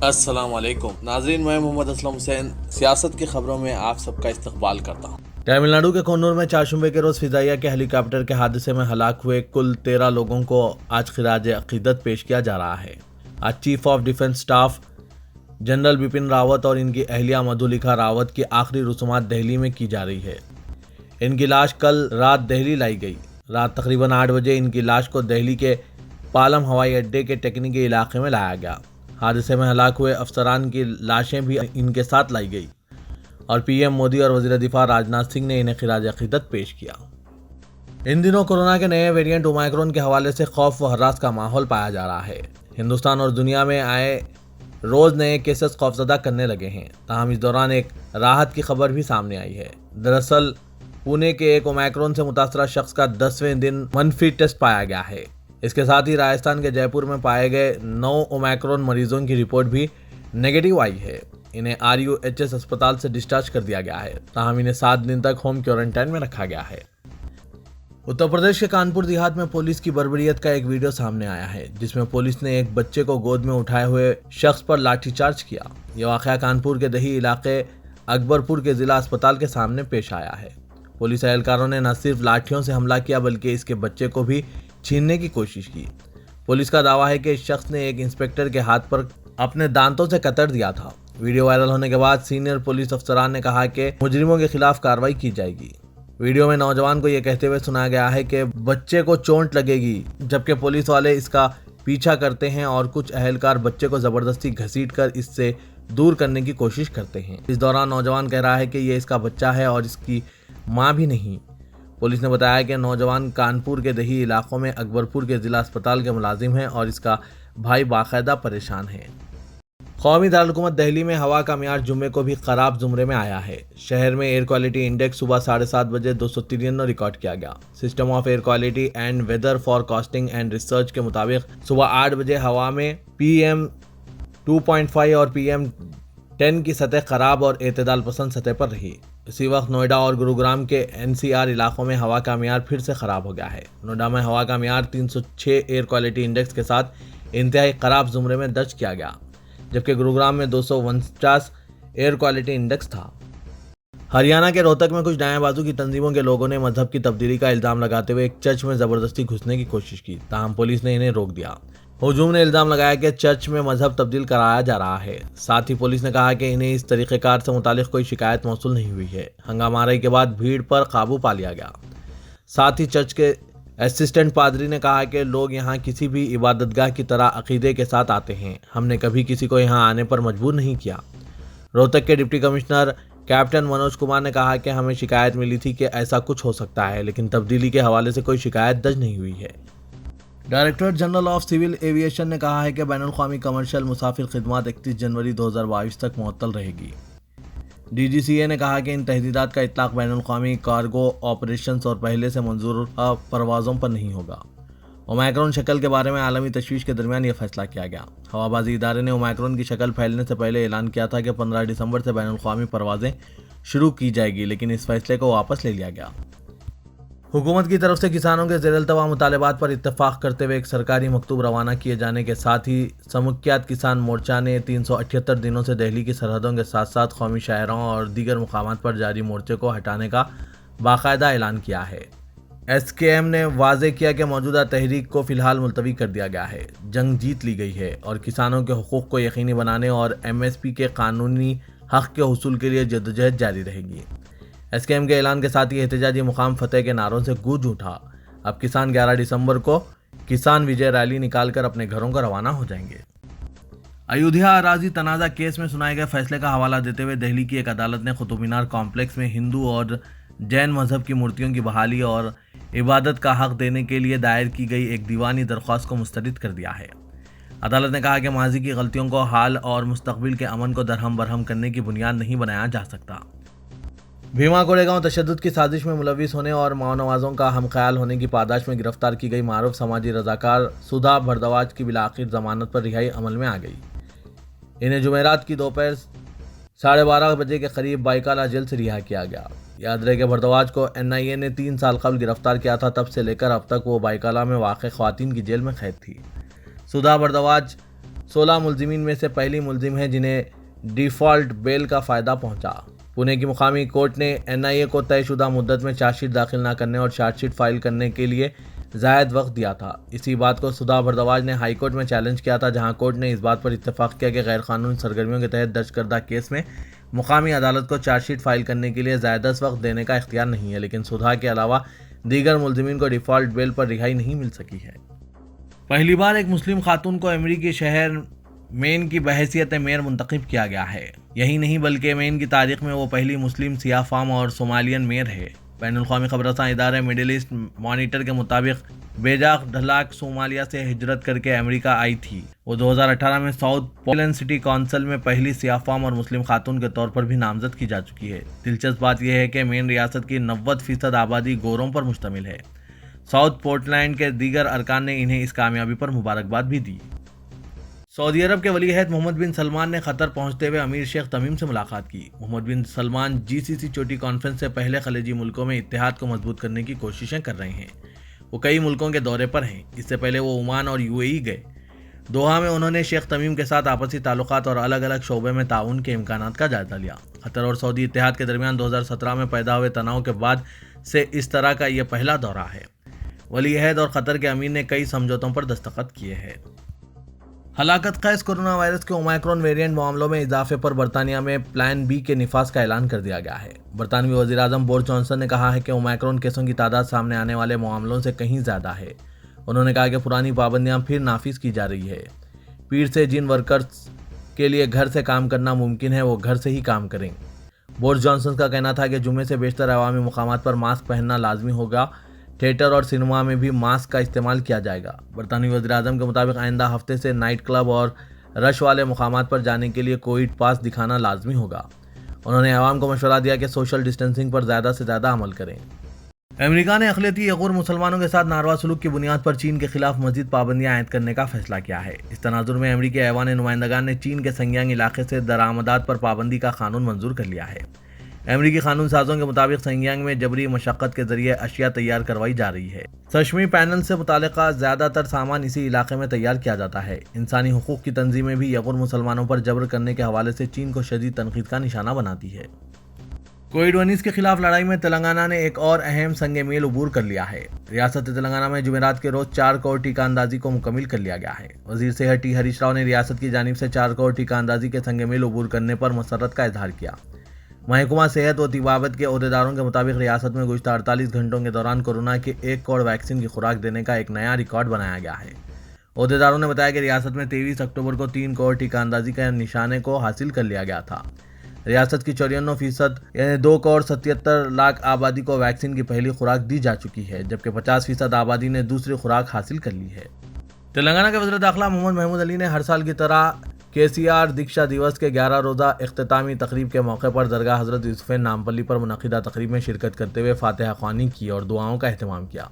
السلام علیکم ناظرین، میں محمد اسلم حسین سیاست کی خبروں میں آپ سب کا استقبال کرتا ہوں۔ تمل ناڈو کے کنور میں چاشمبے کے روز فضائیہ کے ہیلی کاپٹر کے حادثے میں ہلاک ہوئے کل 13 لوگوں کو آج خراج عقیدت پیش کیا جا رہا ہے۔ آج chief of defence staff general Bipin Rawat اور ان کی اہلیہ مدھولکھا راوت کی آخری رسومات دہلی میں کی جا رہی ہے۔ ان کی لاش کل رات دہلی لائی گئی۔ رات تقریباً 8 بجے ان کی لاش کو دہلی کے پالم ہوائی اڈے کے ٹیکنیکی علاقے میں لایا گیا۔ حادثے میں ہلاک ہوئے افسران کی لاشیں بھی ان کے ساتھ لائی گئی اور پی ایم مودی اور وزیر دفاع راجناتھ سنگھ نے انہیں خراج عقیدت پیش کیا۔ ان دنوں کورونا کے نئے ویریئنٹ اومائکرون کے حوالے سے خوف و ہراس کا ماحول پایا جا رہا ہے۔ ہندوستان اور دنیا میں آئے روز نئے کیسز خوفزدہ کرنے لگے ہیں، تاہم اس دوران ایک راحت کی خبر بھی سامنے آئی ہے۔ دراصل پونے کے ایک اومائکرون سے متاثرہ شخص کا 10ویں دن منفی ٹیسٹ پایا گیا ہے۔ اس کے ساتھ ہی راجستھان کے جے پور میں پائے گئے 9 اومائکرون مریضوں کی رپورٹ بھی نیگیٹو آئی ہے۔ انہیں RUHS اسپتال سے ڈسچارج کر دیا گیا ہے، تاہم انہیں 7 دن تک ہوم کوارنٹائن میں رکھا گیا ہے۔ اتر پردیش کے کانپور دیہات میں پولیس کی بربریت کا ایک ویڈیو سامنے آیا ہے، جس میں پولیس نے ایک بچے کو گود میں اٹھائے ہوئے شخص پر لاٹھی چارج کیا۔ یہ واقعہ کانپور کے دیہی علاقے اکبرپور کے ضلع اسپتال کے سامنے پیش آیا ہے۔ پولیس اہلکاروں نے نہ صرف لاٹھیوں سے حملہ کیا بلکہ اس کے بچے کو بھی چھیننے کی کوشش کی۔ پولیس کا دعویٰ ہے کہ اس شخص نے ایک انسپکٹر کے ہاتھ پر اپنے دانتوں سے کتر دیا تھا۔ ویڈیو وائرل ہونے کے بعد سینئر پولیس افسران نے کہا کہ مجرموں کے خلاف کارروائی کی جائے گی۔ ویڈیو میں نوجوان کو یہ کہتے ہوئے سنا گیا ہے کہ بچے کو چوٹ لگے گی، جبکہ پولیس والے اس کا پیچھا کرتے ہیں اور کچھ اہلکار بچے کو زبردستی گھسیٹ کر اس سے دور کرنے کی کوشش کرتے ہیں۔ اس دوران نوجوان کہہ رہا ہے کہ یہ اس کا بچہ ہے اور اس کی ماں بھی نہیں۔ پولیس نے بتایا کہ نوجوان کانپور کے دیہی علاقوں میں اکبرپور کے ضلع اسپتال کے ملازم ہیں اور اس کا بھائی باقاعدہ پریشان ہے۔ قومی دارالحکومت دہلی میں ہوا کا معیار جمعے کو بھی خراب زمرے میں آیا ہے۔ شہر میں ایئر کوالٹی انڈیکس صبح 7:30 بجے 293 ریکارڈ کیا گیا۔ System of air quality and weather forecasting and research کے مطابق صبح 8 بجے ہوا میں PM 2.5 اور PM 10 کی سطح خراب اور اعتدال پسند سطح پر رہی۔ اسی وقت نوئیڈا اور گروگرام کے NCR علاقوں میں ہوا کا معیار پھر سے خراب ہو گیا ہے۔ نوئیڈا میں ہوا کا معیار 306 ایئر کوالٹی انڈیکس کے ساتھ انتہائی خراب زمرے میں درج کیا گیا، جبکہ گروگرام میں 249 ایئر کوالٹی انڈیکس تھا۔ ہریانہ کے روہتک میں کچھ دائیں بازو کی تنظیموں کے لوگوں نے مذہب کی تبدیلی کا الزام لگاتے ہوئے ایک چرچ میں زبردستی گھسنے کی کوشش کی، تاہم پولیس نے انہیں روک دیا۔ ہجوم نے الزام لگایا کہ چرچ میں مذہب تبدیل کرایا جا رہا ہے۔ ساتھ ہی پولیس نے کہا کہ انہیں اس طریقہ کار سے متعلق کوئی شکایت موصول نہیں ہوئی ہے۔ ہنگامہ آرائی کے بعد بھیڑ پر قابو پا لیا گیا۔ ساتھ ہی چرچ کے اسسٹنٹ پادری نے کہا کہ لوگ یہاں کسی بھی عبادت گاہ کی طرح عقیدے کے ساتھ آتے ہیں، ہم نے کبھی کسی کو یہاں آنے پر مجبور نہیں کیا۔ روہتک کے deputy commissioner captain Manoj Kumar نے کہا کہ ہمیں شکایت ملی تھی کہ ایسا کچھ ہو سکتا ہے، لیکن تبدیلی کے حوالے سے کوئی شکایت درج نہیں ہوئی ہے۔ Directorate general of civil aviation نے کہا ہے کہ بین الاقوامی کمرشل مسافر خدمات 31 جنوری 2022 تک معطل رہے گی۔ DGCA نے کہا کہ ان تحدیدات کا اطلاق بین الاقوامی کارگو آپریشنز اور پہلے سے منظور پروازوں پر نہیں ہوگا۔ اومائکرون شکل کے بارے میں عالمی تشویش کے درمیان یہ فیصلہ کیا گیا۔ ہوابازی ادارے نے اومائکرون کی شکل پھیلنے سے پہلے اعلان کیا تھا کہ 15 دسمبر سے بین الاقوامی پروازیں شروع کی جائے گی، لیکن اس فیصلے کو واپس لے لیا گیا۔ حکومت کی طرف سے کسانوں کے زیر التوا مطالبات پر اتفاق کرتے ہوئے ایک سرکاری مکتوب روانہ کیے جانے کے ساتھ ہی سمکیات کسان مورچہ نے 378 دنوں سے دہلی کی سرحدوں کے ساتھ ساتھ قومی شاہراہوں اور دیگر مقامات پر جاری مورچے کو ہٹانے کا باقاعدہ اعلان کیا ہے۔ SKM نے واضح کیا کہ موجودہ تحریک کو فی الحال ملتوی کر دیا گیا ہے، جنگ جیت لی گئی ہے اور کسانوں کے حقوق کو یقینی بنانے اور MSP کے قانونی حق کے حصول کے لیے جدوجہد جاری رہے گی۔ SKM کے اعلان کے ساتھ ہی احتجاجی مقام فتح کے نعروں سے گونج اٹھا۔ اب کسان 11 دسمبر کو کسان وجے ریلی نکال کر اپنے گھروں کو روانہ ہو جائیں گے۔ ایودھیا اراضی تنازع کیس میں سنائے گئے فیصلے کا حوالہ دیتے ہوئے دہلی کی ایک عدالت نے قطب مینار کمپلیکس میں ہندو اور جین مذہب کی مورتیوں کی بحالی اور عبادت کا حق دینے کے لیے دائر کی گئی ایک دیوانی درخواست کو مسترد کر دیا ہے۔ عدالت نے کہا کہ ماضی کی غلطیوں کو حال اور مستقبل کے امن کو درہم برہم کرنے کی بنیاد نہیں بنایا جا سکتا۔ بھیما کوریگاؤں تشدد کی سازش میں ملوث ہونے اور ماونوازوں کا ہم خیال ہونے کی پاداش میں گرفتار کی گئی معروف سماجی رضاکار سدھا بھردواج کی بالآخر ضمانت پر رہائی عمل میں آ گئی۔ انہیں جمعرات کی دوپہر 12:30 بجے کے قریب بائیکالا جیل سے رہا کیا گیا۔ یاد رہے کہ بھردواج کو NIA نے 3 سال قبل گرفتار کیا تھا، تب سے لے کر اب تک وہ بائیکالا میں واقع خواتین کی جیل میں قید تھی۔ سدھا بھردواج 16 ملزمین میں سے پہلی ملزم ہے جنہیں ڈیفالٹ بیل کا فائدہ پہنچا۔ پونے کی مقامی کورٹ نے NIA کو طے شدہ مدت میں چارج شیٹ داخل نہ کرنے اور چارج شیٹ فائل کرنے کے لیے زائد وقت دیا تھا۔ اسی بات کو سدھا بھردواج نے ہائی کورٹ میں چیلنج کیا تھا، جہاں کورٹ نے اس بات پر اتفاق کیا کہ غیر قانونی سرگرمیوں کے تحت درج کردہ کیس میں مقامی عدالت کو چارج شیٹ فائل کرنے کے لیے زائد وقت دینے کا اختیار نہیں ہے، لیکن سدھا کے علاوہ دیگر ملزمین کو ڈیفالٹ بیل پر رہائی نہیں مل سکی ہے۔ پہلی بار ایک مسلم خاتون کو امریکی شہر مین کی بحیثیت میئر منتخب کیا گیا ہے۔ یہی نہیں بلکہ مین کی تاریخ میں وہ پہلی مسلم سیاہ فام اور صومالین میئر ہے۔ بین الاقوامی خبر رساں ادارے مڈل ایسٹ مانیٹر کے مطابق بیجا ڈھلاک صومالیہ سے ہجرت کر کے امریکہ آئی تھی۔ وہ 2018 میں ساؤتھ پورٹلینڈ سٹی کونسل میں پہلی سیاہ فام اور مسلم خاتون کے طور پر بھی نامزد کی جا چکی ہے۔ دلچسپ بات یہ ہے کہ مین ریاست کی 90% آبادی گوروں پر مشتمل ہے۔ ساؤتھ پورٹلینڈ کے دیگر ارکان نے انہیں اس کامیابی پر مبارکباد بھی دی۔ سعودی عرب کے ولی عہد محمد بن سلمان نے قطر پہنچتے ہوئے امیر شیخ تمیم سے ملاقات کی۔ محمد بن سلمان GCC چوٹی کانفرنس سے پہلے خلیجی ملکوں میں اتحاد کو مضبوط کرنے کی کوششیں کر رہے ہیں۔ وہ کئی ملکوں کے دورے پر ہیں۔ اس سے پہلے وہ عمان اور UAE گئے۔ دوحہ میں انہوں نے شیخ تمیم کے ساتھ آپسی تعلقات اور الگ الگ شعبے میں تعاون کے امکانات کا جائزہ لیا۔ قطر اور سعودی اتحاد کے درمیان 2017 میں پیدا ہوئے تناؤ کے بعد سے اس طرح کا یہ پہلا دورہ ہے۔ ولی عہد اور قطر کے امیر نے کئی سمجھوتوں پر دستخط کیے ہیں۔ ہلاکت خیز کورونا وائرس کے اومیکرون ویرینٹ معاملوں میں اضافے پر برطانیہ میں پلان B کے نفاذ کا اعلان کر دیا گیا ہے۔ برطانوی وزیر اعظم بورس جانسن نے کہا ہے کہ اومیکرون کیسوں کی تعداد سامنے آنے والے معاملوں سے کہیں زیادہ ہے۔ انہوں نے کہا کہ پرانی پابندیاں پھر نافذ کی جا رہی ہے۔ پیر سے جن ورکرز کے لیے گھر سے کام کرنا ممکن ہے وہ گھر سے ہی کام کریں۔ بورس جانسن کا کہنا تھا کہ جمعے سے بیشتر عوامی مقامات پر ماسک پہننا لازمی ہوگا۔ تھیٹر اور سینما میں بھی ماسک کا استعمال کیا جائے گا۔ برطانوی وزیر اعظم کے مطابق آئندہ ہفتے سے نائٹ کلب اور رش والے مقامات پر جانے کے لیے کووڈ پاس دکھانا لازمی ہوگا۔ انہوں نے عوام کو مشورہ دیا کہ سوشل ڈسٹینسنگ پر زیادہ سے زیادہ عمل کریں۔ امریکہ نے اقلیتی یغور مسلمانوں کے ساتھ ناروا سلوک کی بنیاد پر چین کے خلاف مزید پابندیاں عائد کرنے کا فیصلہ کیا ہے۔ اس تناظر میں امریکی ایوان نمائندگان نے چین کے سنگیانگ علاقے سے درآمدات پر پابندی کا قانون منظور کر لیا ہے۔ امریکی قانون سازوں کے مطابق سنگیانگ میں جبری مشقت کے ذریعے اشیاء تیار کروائی جا رہی ہے۔ سشمی پینل سے متعلقہ زیادہ تر سامان اسی علاقے میں تیار کیا جاتا ہے۔ انسانی حقوق کی تنظیمیں بھی یغور مسلمانوں پر جبر کرنے کے حوالے سے چین کو شدید تنقید کا نشانہ بناتی ہے۔ کووڈ-19 کے خلاف لڑائی میں تلنگانہ نے ایک اور اہم سنگ میل عبور کر لیا ہے۔ ریاست تلنگانہ میں جمعرات کے روز 4 کروڑ ٹیکہ اندازی کو مکمل کر لیا گیا ہے۔ وزیر صحت T ہریش راؤ نے ریاست کی جانب سے 4 کروڑ ٹیکہ اندازی کے سنگ میل عبور کرنے پر مسرت کا اظہار کیا۔ محکمہ صحت و طبابت کے عہدیداروں کے مطابق ریاست میں گزشتہ 48 گھنٹوں کے دوران کورونا کے 1 کروڑ ویکسین کی خوراک دینے کا ایک نیا ریکارڈ بنایا گیا ہے۔ عہدیداروں نے بتایا کہ ریاست میں 23 اکتوبر کو 3 کروڑ ٹیکہ اندازی کے نشانے کو حاصل کر لیا گیا تھا۔ ریاست کی 54% یعنی 2 کروڑ 77 لاکھ آبادی کو ویکسین کی پہلی خوراک دی جا چکی ہے، جبکہ 50% آبادی نے دوسری خوراک حاصل کر لی ہے۔ تلنگانہ کے وزیر داخلہ محمد محمود علی نے ہر سال کی طرح KCR دیکشا دیوس کے 11 روزہ اختتامی تقریب کے موقع پر درگاہ حضرت یوسفین نامپلی پر منعقدہ تقریب میں شرکت کرتے ہوئے فاتحہ خوانی کی اور دعاؤں کا اہتمام کیا۔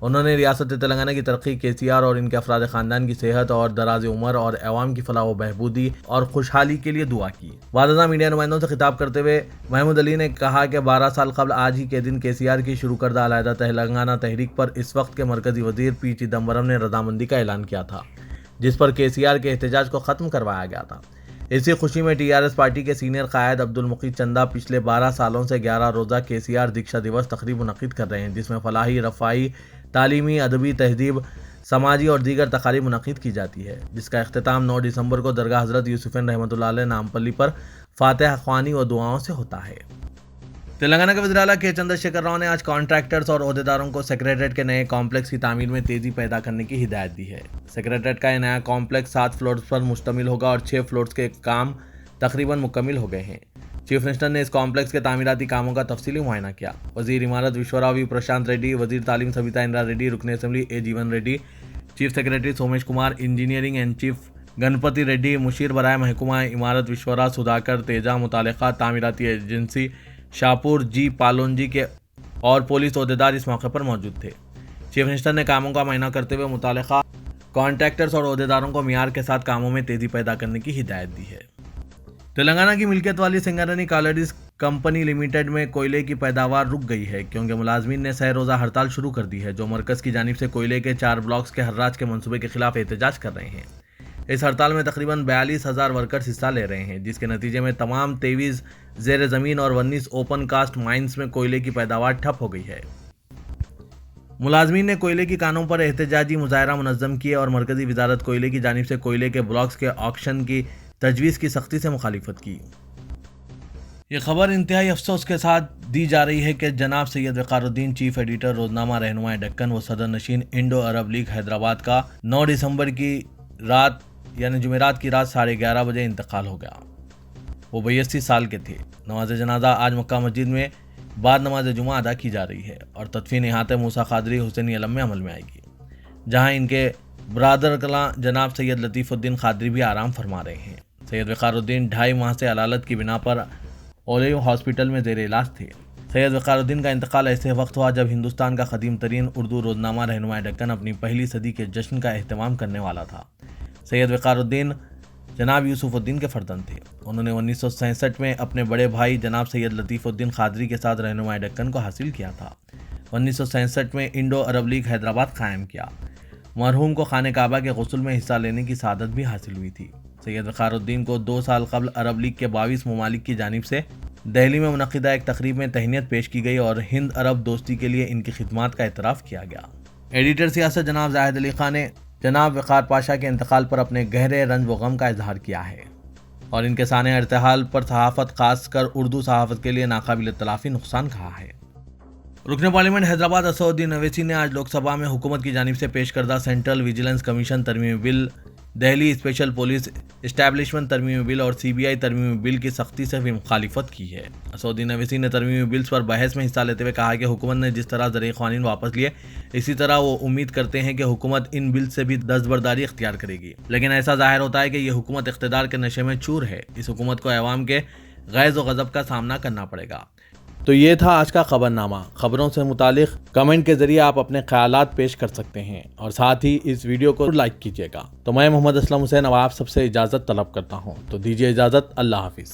انہوں نے ریاست تلنگانہ کی ترقی، KCR اور ان کے افراد خاندان کی صحت اور دراز عمر اور عوام کی فلاح و بہبودی اور خوشحالی کے لیے دعا کی۔ بعد ازاں میڈیا نمائندوں سے خطاب کرتے ہوئے محمود علی نے کہا کہ 12 سال قبل آج ہی کے دن KCR کی شروع کردہ علیحدہ تلنگانہ تحریک پر اس وقت کے مرکزی وزیر P چدمبرم نے رضامندی کا اعلان کیا تھا، جس پر KCR کے احتجاج کو ختم کروایا گیا تھا۔ اسی خوشی میں TRS پارٹی کے سینئر قائد عبدالمقید چندہ پچھلے 12 سالوں سے 11 روزہ KCR دیکشا دیوس تقریب منعقد کر رہے ہیں، جس میں فلاحی، رفاہی، تعلیمی، ادبی، تہذیب، سماجی اور دیگر تقاریب منعقد کی جاتی ہے، جس کا اختتام 9 دسمبر کو درگاہ حضرت یوسفین رحمۃ اللہ علیہ نامپلی پر فاتحہ خوانی و دعاؤں سے ہوتا ہے۔ تلنگانہ کے وزیر اعلیٰ کے چندرشیکھر راؤ نے آج کانٹریکٹرز اور عہدیداروں کو سیکریٹریٹ کے نئے کمپلیکس کی تعمیر میں تیزی پیدا کرنے کی ہدایت دی ہے۔ سیکریٹریٹ کا یہ نیا کمپلیکس 7 فلورز پر مشتمل ہوگا اور 6 فلورز کے کام تقریباً مکمل ہو گئے ہیں۔ چیف منسٹر نے اس کمپلیکس کے تعمیراتی کاموں کا تفصیلی معائنہ کیا۔ وزیر امارت وشورا وی پرشانت ریڈی، وزیر تعلیم سویتا اندرا ریڈی، رکن assembly A Jeevan Reddy, chief secretary Somesh Kumar, engineering and chief Ganapathi Reddy, مشیر برائے محکمہ امارت وشورا سدھاکر تیجا، متعلقہ تعمیراتی ایجنسی شاپور G پالونجی کے اور پولیس عہدیدار اس موقع پر موجود تھے۔ چیف منسٹر نے کاموں کا معائنہ کرتے ہوئے متعلقہ کانٹریکٹرز اور عہدیداروں کو معیار کے ساتھ کاموں میں تیزی پیدا کرنے کی ہدایت دی ہے۔ تلنگانہ کی ملکیت والی سنگرانی کالریز کمپنی لمیٹڈ میں کوئلے کی پیداوار رک گئی ہے کیونکہ ملازمین نے سہ روزہ ہڑتال شروع کر دی ہے، جو مرکز کی جانب سے کوئلے کے 4 بلاکس کے حراج کے منصوبے کے خلاف احتجاج کر رہے ہیں۔ اس ہڑتال میں تقریباً 42,000 ورکرز حصہ لے رہے ہیں، جس کے نتیجے میں تمام 23 زیر زمین اور 19 اوپن کاسٹ مائنز میں کوئلے کی پیداوار ٹھپ ہو گئی ہے۔ ملازمین نے کوئلے کی کانوں پر احتجاجی مظاہرہ منظم کیے اور مرکزی وزارت کوئلے کی جانب سے کوئلے کے بلاکس کے آکشن کی تجویز کی سختی سے مخالفت کی۔ یہ خبر انتہائی افسوس کے ساتھ دی جا رہی ہے کہ جناب سید وقار الدین، چیف ایڈیٹر روزنامہ رہنما ڈکن و صدر نشین انڈو عرب لیگ حیدرآباد کا 9 دسمبر کی رات یعنی جمعرات کی رات 11:30 بجے انتقال ہو گیا۔ وہ 82 سال کے تھے۔ نماز جنازہ آج مکہ مسجد میں بعد نماز جمعہ ادا کی جا رہی ہے اور تدفین احاطہ موسیٰ قادری حسینی علم میں عمل میں آئے گی، جہاں ان کے برادر کلاں جناب سید لطیف الدین قادری بھی آرام فرما رہے ہیں۔ سید وقار الدین 2.5 ماہ سے علالت کی بنا پر اولیو ہاسپٹل میں زیر علاج تھے۔ سید وقار الدین کا انتقال ایسے وقت ہوا جب ہندوستان کا قدیم ترین اردو روزنامہ رہنما ڈکن اپنی پہلی صدی کے جشن کا اہتمام کرنے والا تھا۔ سید وقار الدین جناب یوسف الدین کے فرزند تھے۔ انہوں نے 1967 میں اپنے بڑے بھائی جناب سید لطیف الدین قادری کے ساتھ رہنما ڈکن کو حاصل کیا تھا۔ 1967 میں انڈو عرب لیگ حیدرآباد قائم کیا۔ مرحوم کو خانہ کعبہ کے غسل میں حصہ لینے کی سعادت بھی حاصل ہوئی تھی۔ سید وقار الدین کو 2 سال قبل عرب لیگ کے 22 ممالک کی جانب سے دہلی میں منعقدہ ایک تقریب میں تہنیت پیش کی گئی اور ہند عرب دوستی کے لیے ان کی خدمات کا اعتراف کیا گیا۔ ایڈیٹر سیاست جناب زاہد علی خان نے جناب وقار پاشا کے انتقال پر اپنے گہرے رنج و غم کا اظہار کیا ہے اور ان کے سانحہ ارتحال پر صحافت، خاص کر اردو صحافت کے لیے ناقابل تلافی نقصان کہا ہے۔ رکن پارلیمنٹ حیدرآباد اسد الدین اویسی نے آج لوک سبھا میں حکومت کی جانب سے پیش کردہ سینٹرل ویجیلنس کمیشن ترمیمی بل، دہلی اسپیشل پولیس اسٹیبلشمنٹ ترمیمی بل اور CBI ترمیمی بل کی سختی سے بھی مخالفت کی ہے۔ اسد الدین اویسی نے ترمیمی بلز پر بحث میں حصہ لیتے ہوئے کہا کہ حکومت نے جس طرح زرعی قوانین واپس لیے، اسی طرح وہ امید کرتے ہیں کہ حکومت ان بلز سے بھی دستبرداری اختیار کرے گی، لیکن ایسا ظاہر ہوتا ہے کہ یہ حکومت اقتدار کے نشے میں چور ہے۔ اس حکومت کو عوام کے غیظ و غضب کا سامنا کرنا پڑے گا۔ تو یہ تھا آج کا خبرنامہ۔ خبروں سے متعلق کمنٹ کے ذریعے آپ اپنے خیالات پیش کر سکتے ہیں اور ساتھ ہی اس ویڈیو کو لائک کیجیے گا۔ تو میں محمد اسلم حسین اب آپ سب سے اجازت طلب کرتا ہوں، تو دیجیے اجازت۔ اللہ حافظ۔